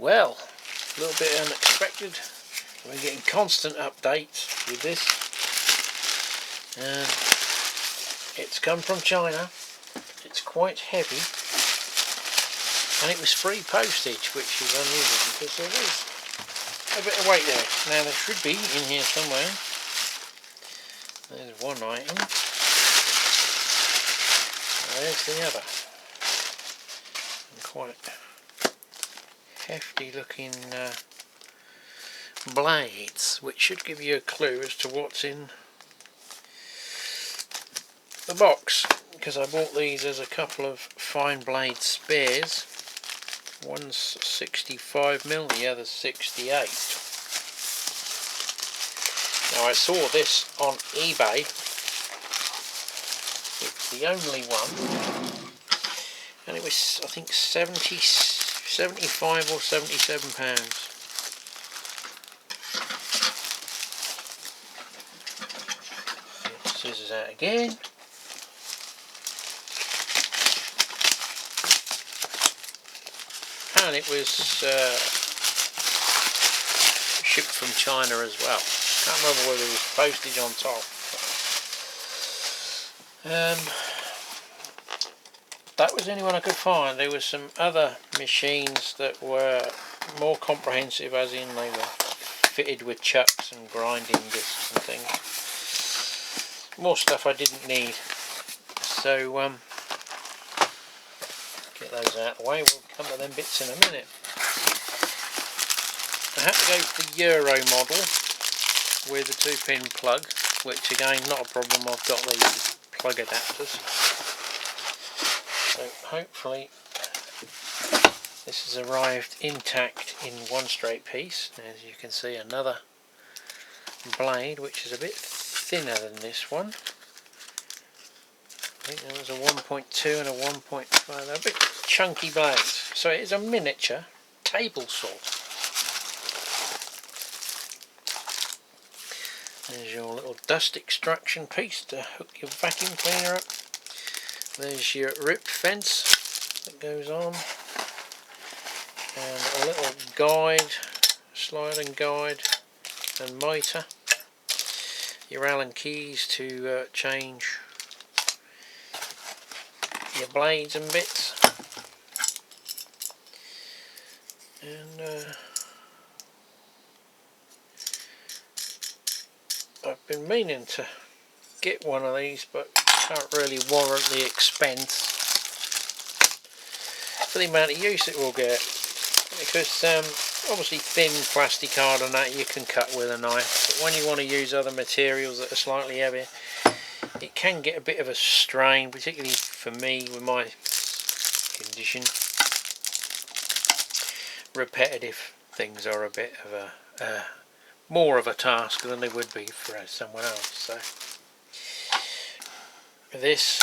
Well, a little bit unexpected. We're getting constant updates with this, and it's come from China. It's quite heavy, and it was free postage, which is unusual because there is a bit of weight there. Now there should be in here somewhere. There's one item. There's the other. And quite hefty looking blades, which should give you a clue as to what's in the box, because I bought these as a couple of fine blade spares. One's 65mm, the other's 68. Now I saw this on eBay. It's the only one, and it was, I think, 75 or 77 pounds. Scissors out again. And it was shipped from China as well. Can't remember whether there was postage on top. That was the only one I could find. There were some other machines that were more comprehensive, as in they were fitted with chucks and grinding discs and things. More stuff I didn't need. So get those out of the way. We'll come to them bits in a minute. I had to go for the Euro model with a 2-pin plug, which again, not a problem. I've got the plug adapters. So hopefully this has arrived intact in one straight piece. As you can see, another blade, which is a bit thinner than this one. I think there was a 1.2 and a 1.5. They're a bit chunky blades. So it is a miniature table saw. There's your little dust extraction piece to hook your vacuum cleaner up. There's your rip fence that goes on, and a little guide, sliding guide and mitre. Your Allen keys to change your blades and bits. And I've been meaning to get one of these, but can't really warrant the expense for the amount of use it will get, because obviously thin plastic card and that you can cut with a knife, but when you want to use other materials that are slightly heavier, it can get a bit of a strain, particularly for me with my condition. Repetitive things are a bit of a more of a task than they would be for someone else. So this,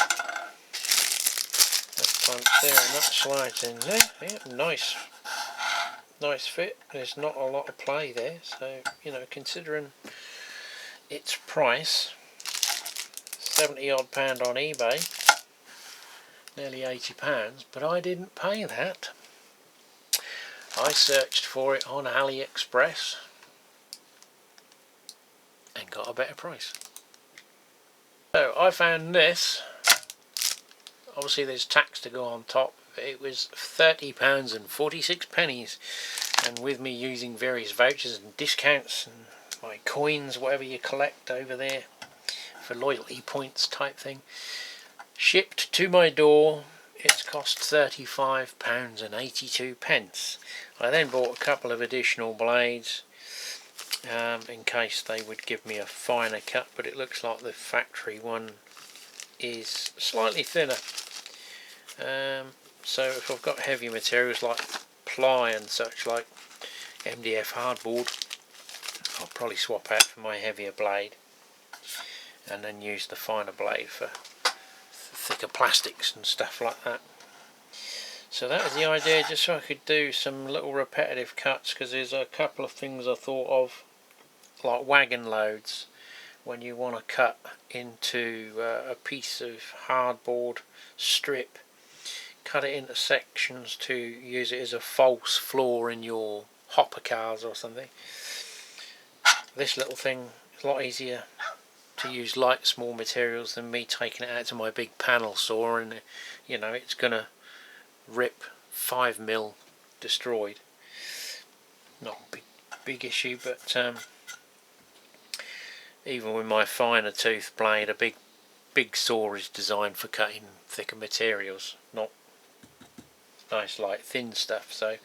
that clamps there and that slides in there. Yeah, nice fit. There's not a lot of play there, so you know, considering its price, £70 odd on eBay, nearly £80, but I didn't pay that. I searched for it on AliExpress and got a better price. So I found this. Obviously there's tax to go on top. It was £30.46, and with me using various vouchers and discounts and my coins, whatever you collect over there for loyalty points type thing, shipped to my door, it's cost £35.82. I then bought a couple of additional blades in case they would give me a finer cut, but it looks like the factory one is slightly thinner. So if I've got heavy materials like ply and such, like MDF hardboard, I'll probably swap out for my heavier blade and then use the finer blade for thicker plastics and stuff like that. So that was the idea, just so I could do some little repetitive cuts, because there's a couple of things I thought of, like wagon loads, when you want to cut into a piece of hardboard strip, cut it into sections to use it as a false floor in your hopper cars or something. This little thing is a lot easier to use light small materials than me taking it out to my big panel saw, and you know it's gonna rip 5mm destroyed. Not a big issue, but even with my finer tooth blade, a big saw is designed for cutting thicker materials, not nice light thin stuff. So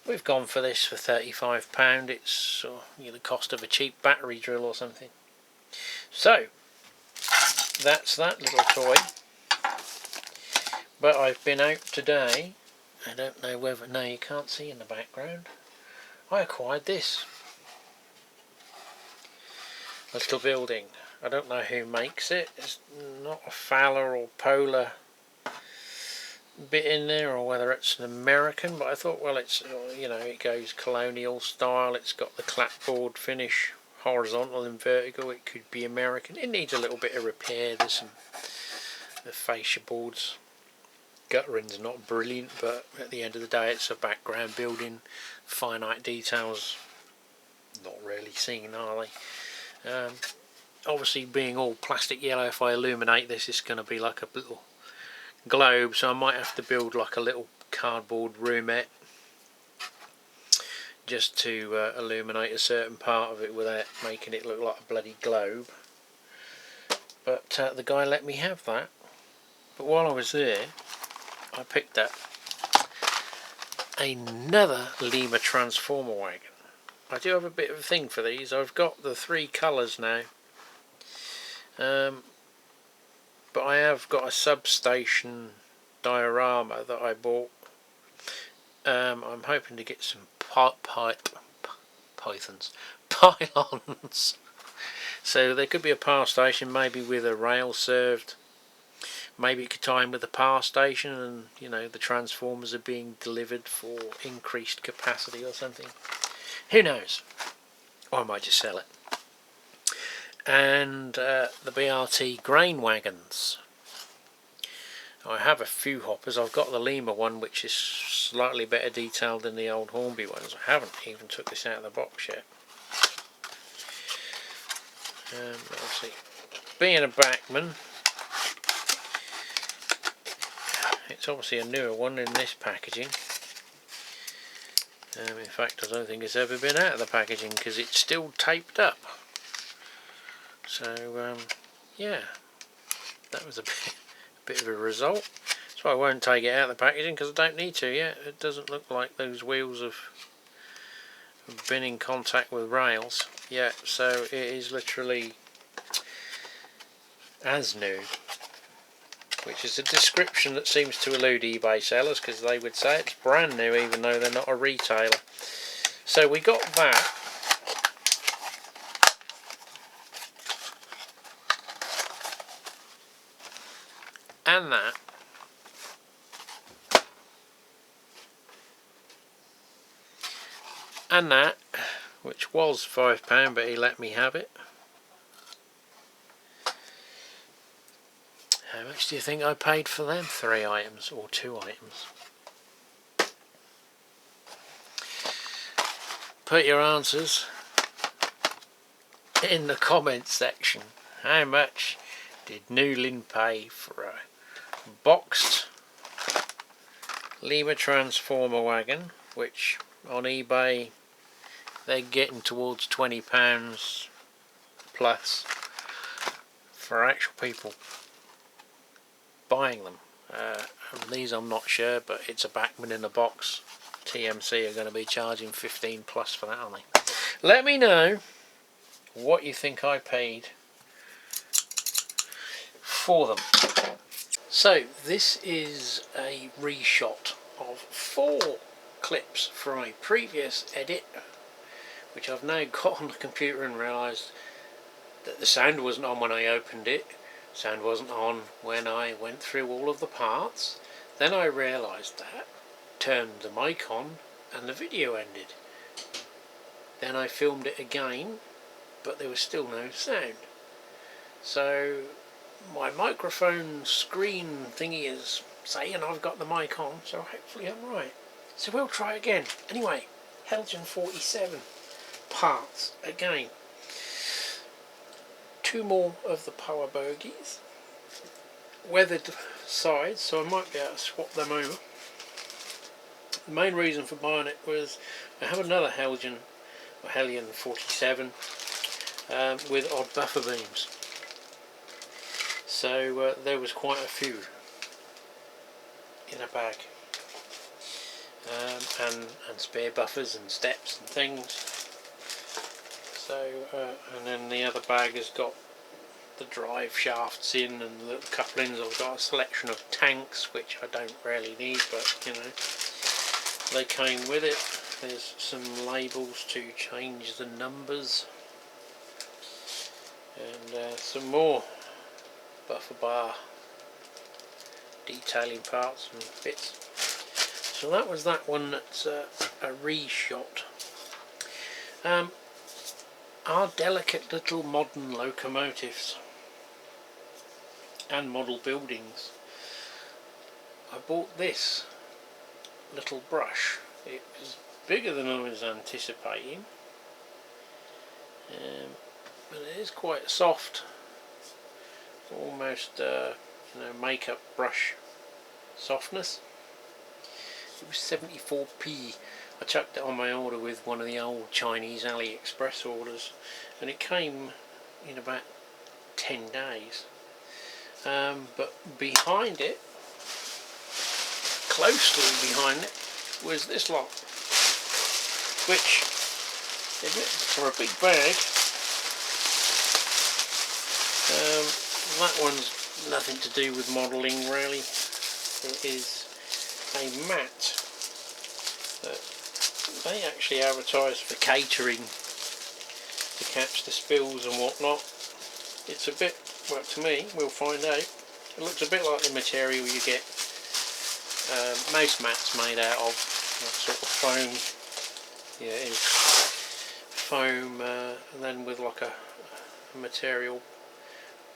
we've gone for this for £35. It's the cost of a cheap battery drill or something. So that's that little toy. But I've been out today. I don't know whether, no, you can't see in the background. I acquired this little building. I don't know who makes it. It's not a Fowler or Polar bit in there, or whether it's an American, but I thought, well, it's, it goes colonial style. It's got the clapboard finish, horizontal and vertical. It could be American. It needs a little bit of repair. There's the fascia boards, guttering's not brilliant, but at the end of the day it's a background building. Finite details not really seen, are they? Obviously, being all plastic yellow, if I illuminate this, it's going to be like a little globe, so I might have to build like a little cardboard roomette just to illuminate a certain part of it without making it look like a bloody globe. But the guy let me have that. But while I was there, I picked up another Lima transformer wagon. I do have a bit of a thing for these. I've got the 3 colours now, but I have got a substation diorama that I bought. I'm hoping to get some pylons. So there could be a power station, maybe with a rail served. Maybe it could tie in with the power station, and the transformers are being delivered for increased capacity or something. Who knows? Or I might just sell it. And the BRT grain wagons. I have a few hoppers. I've got the Lima one, which is slightly better detailed than the old Hornby ones. I haven't even took this out of the box yet. Obviously, being a backman, it's obviously a newer one in this packaging. In fact, I don't think it's ever been out of the packaging because it's still taped up. So yeah, that was a bit of a result. So I won't take it out of the packaging because I don't need to yet. It doesn't look like those wheels have been in contact with rails yet, so it is literally as new, which is a description that seems to elude eBay sellers, because they would say it's brand new even though they're not a retailer. So we got that. And that. And that, which was £5, but he let me have it. How much do you think I paid for them 3 items, or 2 items? Put your answers in the comments section. How much did Newlin pay for a boxed Lima transformer wagon, which on eBay they're getting towards £20 plus for actual people buying them. These I'm not sure, but it's a backman in a box. TMC are going to be charging 15 plus for that, aren't they? Let me know what you think I paid for them. So this is a reshot of 4 clips from a previous edit, which I've now got on the computer and realised that the sound wasn't on when I opened it. Sound wasn't on when I went through all of the parts. Then I realised that, turned the mic on, and the video ended. Then I filmed it again, but there was still no sound. So my microphone screen thingy has saying I've got the mic on, so hopefully I'm right. So we'll try again. Anyway, Heljan 47 parts again. 2 more of the power bogies, weathered sides, so I might be able to swap them over. The main reason for buying it was I have another Heljan 47 with odd buffer beams, so there was quite a few in a bag, and spare buffers and steps and things. So and then the other bag has got the drive shafts in and the little couplings. I've got a selection of tanks which I don't really need, but you know, they came with it. There's some labels to change the numbers, and some more buffer bar detailing parts and bits. So that was that one. That's a reshot. Our delicate little modern locomotives and model buildings. I bought this little brush. It was bigger than I was anticipating, but it is quite soft, almost you know, makeup brush softness. It was 74p. I chucked it on my order with one of the old Chinese AliExpress orders, and it came in about 10 days. But behind it, closely behind it, was this lot, which, for a big bag, that one's nothing to do with modelling really. It is a mat that they actually advertise for catering to catch the spills and whatnot. It's a bit, well, to me, we'll find out, it looks a bit like the material you get most mats made out of, that sort of foam. Yeah, it is foam, and then with like a material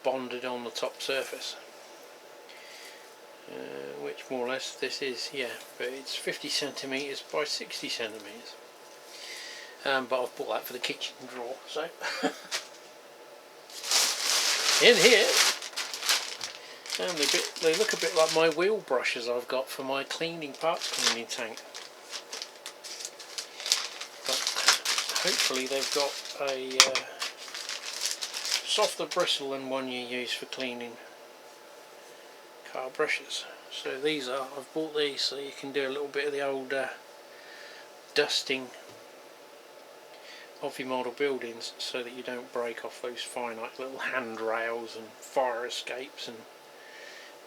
bonded on the top surface, which more or less this is, yeah, but it's 50 centimetres by 60 centimetres. But I've bought that for the kitchen drawer, so in here, and they look a bit like my wheel brushes I've got for my parts cleaning tank. But hopefully they've got a softer bristle than one you use for cleaning car brushes. So these are, I've bought these so you can do a little bit of the old dusting of your model buildings, so that you don't break off those finite little handrails and fire escapes and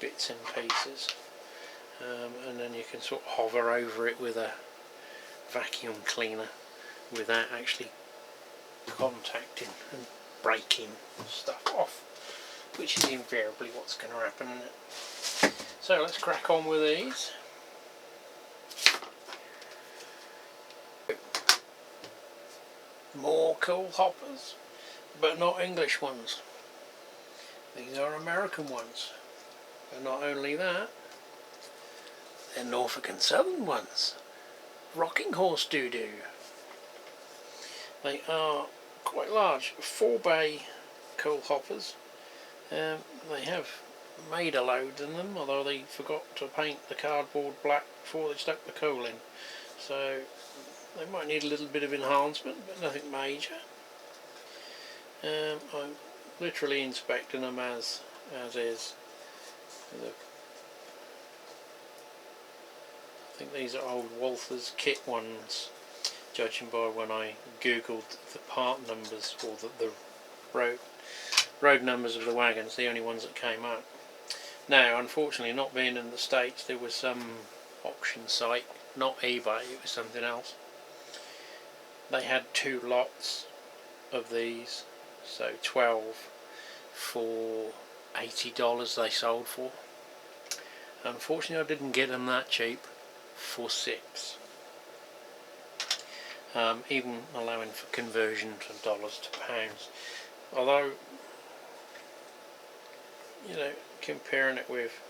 bits and pieces, and then you can sort of hover over it with a vacuum cleaner without actually contacting and breaking stuff off, which is invariably what's going to happen, isn't it? So let's crack on with these. More coal hoppers, but not English ones. These are American ones. And not only that, they're Norfolk and Southern ones. Rocking horse doo-doo. They are quite large, 4-bay coal hoppers. They have made a load in them, although they forgot to paint the cardboard black before they stuck the coal in. So they might need a little bit of enhancement, but nothing major. I'm literally inspecting them as is. I think these are old Walther's kit ones, judging by when I googled the part numbers, or the road numbers of the wagons, the only ones that came up. Now, unfortunately, not being in the States, there was some auction site, not eBay, it was something else. They had 2 lots of these, so 12 for $80 they sold for. Unfortunately, I didn't get them that cheap for 6. Even allowing for conversion from dollars to pounds. Although, you know, comparing it with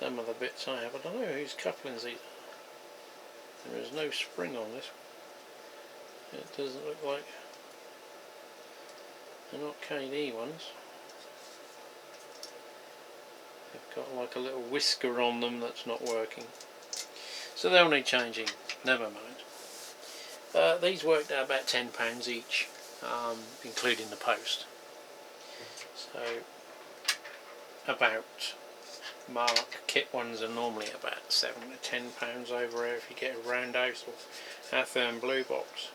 some of the bits I have. I don't know whose couplings these are. There is no spring on this. It doesn't look like they're not KD ones. They've got like a little whisker on them that's not working. So they'll need changing, never mind. These worked out about £10 each, including the post. So about mark kit ones are normally about £7 to £10 over here if you get a roundhouse or Atherm blue box.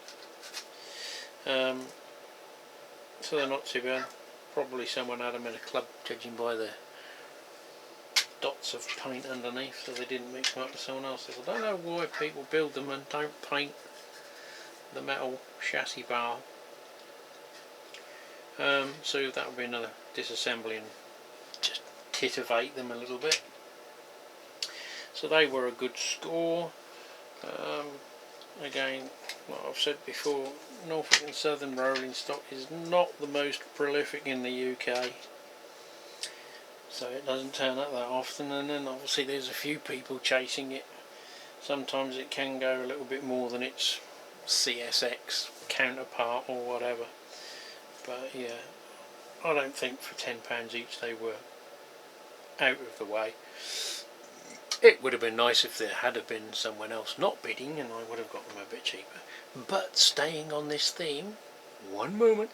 So they're not too bad. Probably someone had them in a club, judging by the dots of paint underneath, so they didn't mix them up with someone else's. I don't know why people build them and don't paint the metal chassis bar. So that would be another disassembly and just titivate them a little bit. So they were a good score. Again, like I've said before, Norfolk and Southern rolling stock is not the most prolific in the UK, so it doesn't turn up that often, and then obviously there's a few people chasing it. Sometimes it can go a little bit more than its CSX counterpart or whatever, but yeah, I don't think for £10 each they were out of the way. It would have been nice if there had been someone else not bidding and I would have got them a bit cheaper. But staying on this theme, one moment.